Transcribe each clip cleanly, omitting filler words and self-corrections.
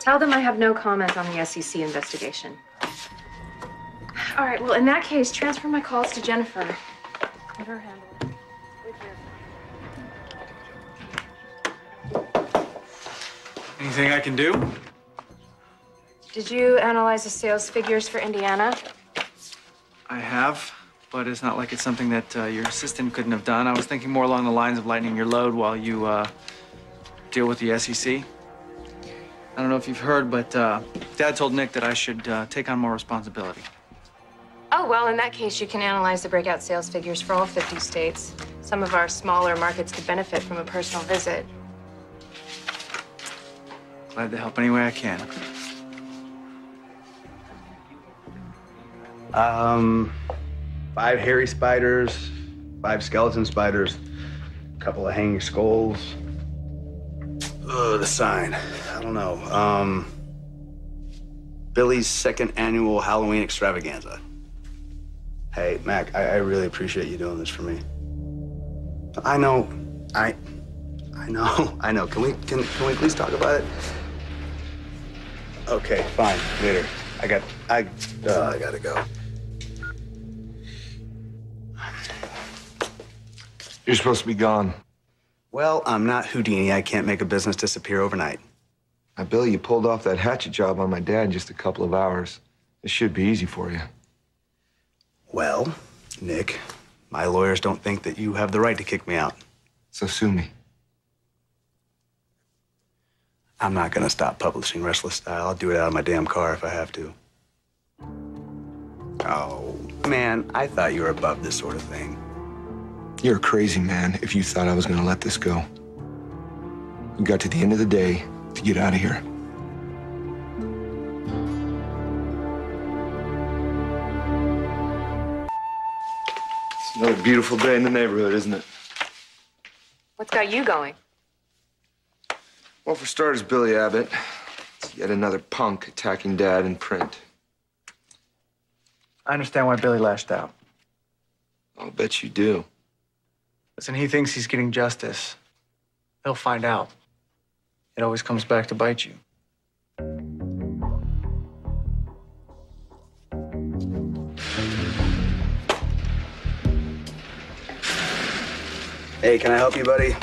Tell them I have no comment on the SEC investigation. All right, well, in that case, transfer my calls to Jennifer. Let her handle it. Anything I can do? Did you analyze the sales figures for Indiana? I have, but it's not like it's something that your assistant couldn't have done. I was thinking more along the lines of lightening your load while you deal with the SEC. I don't know if you've heard, but Dad told Nick that I should take on more responsibility. Oh, well, in that case, you can analyze the breakout sales figures for all 50 states. Some of our smaller markets could benefit from a personal visit. Glad to help any way I can. 5 hairy spiders, 5 skeleton spiders, a couple of hanging skulls. The sign. I don't know. Billy's 2nd annual Halloween extravaganza. Hey, Mac, I really appreciate you doing this for me. I know. I know. Can we please talk about it? Okay, fine. Later. I gotta go. You're supposed to be gone. Well, I'm not Houdini. I can't make a business disappear overnight. Now, Billy, you pulled off that hatchet job on my dad in just a couple of hours. This should be easy for you. Well, Nick, my lawyers don't think that you have the right to kick me out. So sue me. I'm not gonna stop publishing Restless Style. I'll do it out of my damn car if I have to. Oh, man, I thought you were above this sort of thing. You're a crazy man if you thought I was going to let this go. You got to the end of the day to get out of here. It's another beautiful day in the neighborhood, isn't it? What's got you going? Well, for starters, Billy Abbott. It's yet another punk attacking Dad in print. I understand why Billy lashed out. I'll bet you do. Listen, he thinks he's getting justice. He'll find out. It always comes back to bite you. Hey, can I help you, buddy?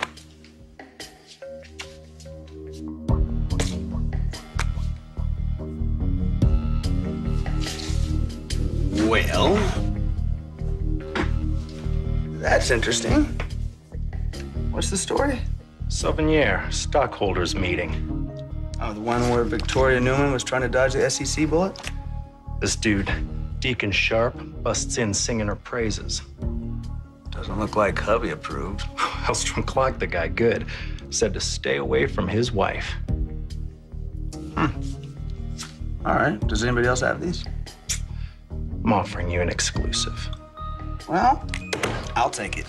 Well, that's interesting. What's the story? Souvenir, stockholders meeting. Oh, the one where Victoria Newman was trying to dodge the SEC bullet? This dude, Deacon Sharp, busts in singing her praises. Doesn't look like hubby approved. Hellstrom clocked the guy good. Said to stay away from his wife. All right. Does anybody else have these? I'm offering you an exclusive. Well, I'll take it.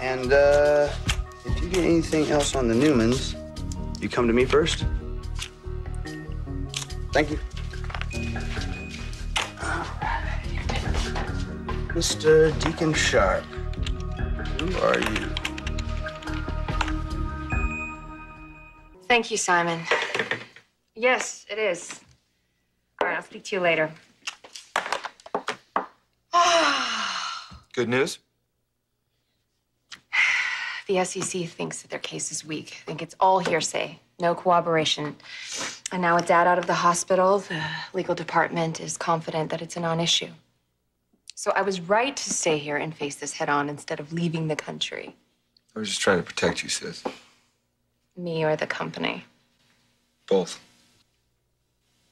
And if you get anything else on the Newmans, you come to me first. Thank you. All right. Mr. Deacon Sharp, who are you? Thank you, Simon. Yes, it is. All right, I'll speak to you later. Good news? The SEC thinks that their case is weak. I think it's all hearsay, no corroboration. And now with Dad out of the hospital, the legal department is confident that it's a non-issue. So I was right to stay here and face this head on instead of leaving the country. I was just trying to protect you, sis. Me or the company. Both.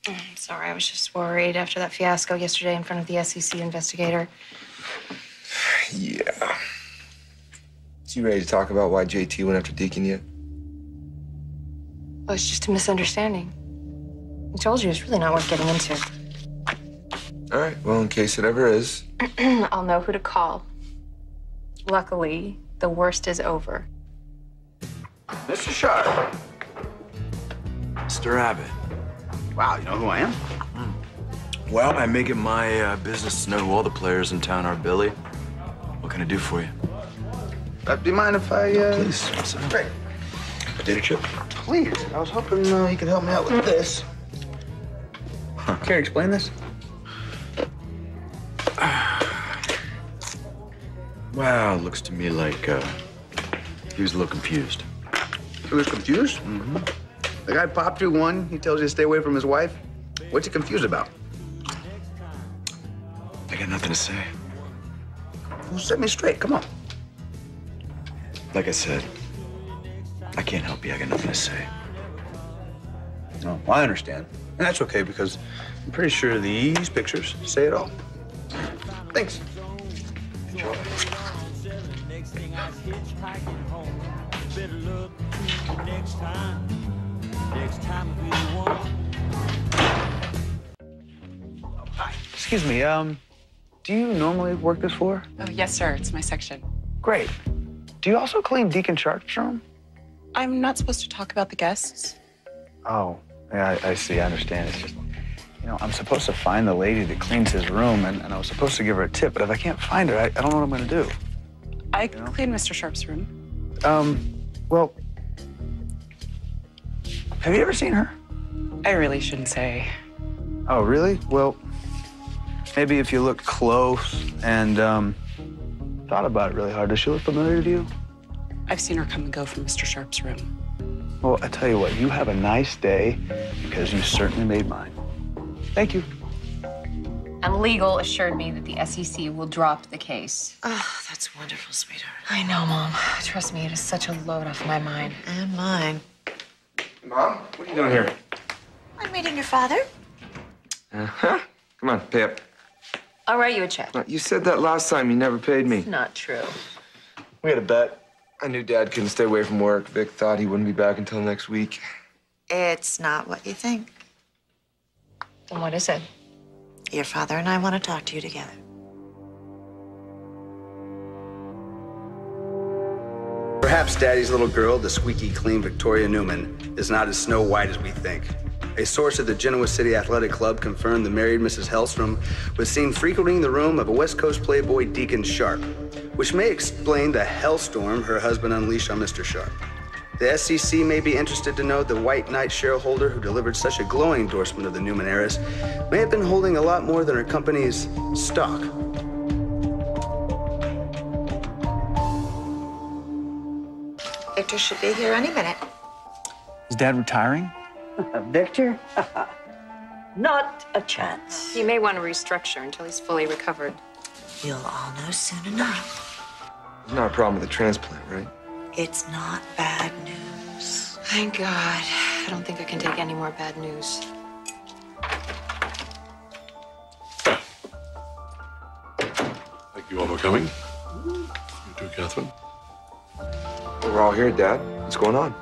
I'm sorry, I was just worried after that fiasco yesterday in front of the SEC investigator. Yeah. So you ready to talk about why JT went after Deacon yet? Well, it's just a misunderstanding. I told you it's really not worth getting into. All right, well, in case it ever is. I'll know who to call. Luckily, the worst is over. Mr. Sharp. Mr. Abbott. Wow, you know who I am? Well, I make it my business to know who all the players in town are, Billy. What can I do for you? Do you mind if I, Please, sit down. Great. Potato chip? Please. I was hoping you could help me out with this. Care to explain this? Well, it looks to me like he was a little confused. He was confused? Mm-hmm. The guy popped you one. He tells you to stay away from his wife. What's he confused about? I got nothing to say. Well, set me straight. Come on. Like I said, I can't help you. I got nothing to say. No, I understand. And that's okay because I'm pretty sure these pictures say it all. Thanks. Enjoy. Excuse me, do you normally work this floor? Oh, yes, sir. It's my section. Great. Do you also clean Deacon Sharp's room? I'm not supposed to talk about the guests. Oh, yeah, I see. I understand. It's just, I'm supposed to find the lady that cleans his room, and I was supposed to give her a tip, but if I can't find her, I don't know what I'm going to do. I clean Mr. Sharp's room. Well, have you ever seen her? I really shouldn't say. Oh, really? Well, maybe if you look close and thought about it really hard, does she look familiar to you? I've seen her come and go from Mr. Sharp's room. Well, I tell you what, you have a nice day because you certainly made mine. Thank you. And legal assured me that the SEC will drop the case. Oh, that's wonderful, sweetheart. I know, Mom. Trust me, it is such a load off my mind. And mine. Mom, what are you doing here? I'm meeting your father. Uh-huh. Come on, pay up. I'll write you a check. You said that last time. You never paid me. Not true. We had a bet. I knew Dad couldn't stay away from work. Vic thought he wouldn't be back until next week. It's not what you think. Then what is it? Your father and I want to talk to you together. Perhaps Daddy's little girl, the squeaky clean Victoria Newman, is not as snow white as we think. A source at the Genoa City Athletic Club confirmed the married Mrs. Hellstrom was seen frequenting the room of a West Coast playboy Deacon Sharp, which may explain the hellstorm her husband unleashed on Mr. Sharp. The SEC may be interested to know the White Knight shareholder who delivered such a glowing endorsement of the Newman heiress may have been holding a lot more than her company's stock. Victor should be here any minute. Is Dad retiring? Victor? Not a chance. You may want to restructure until he's fully recovered. You'll all know soon enough. There's not a problem with the transplant, right? It's not bad news. Thank God. I don't think I can take any more bad news. Thank you all for coming. You too, Catherine. We're all here, Dad. What's going on?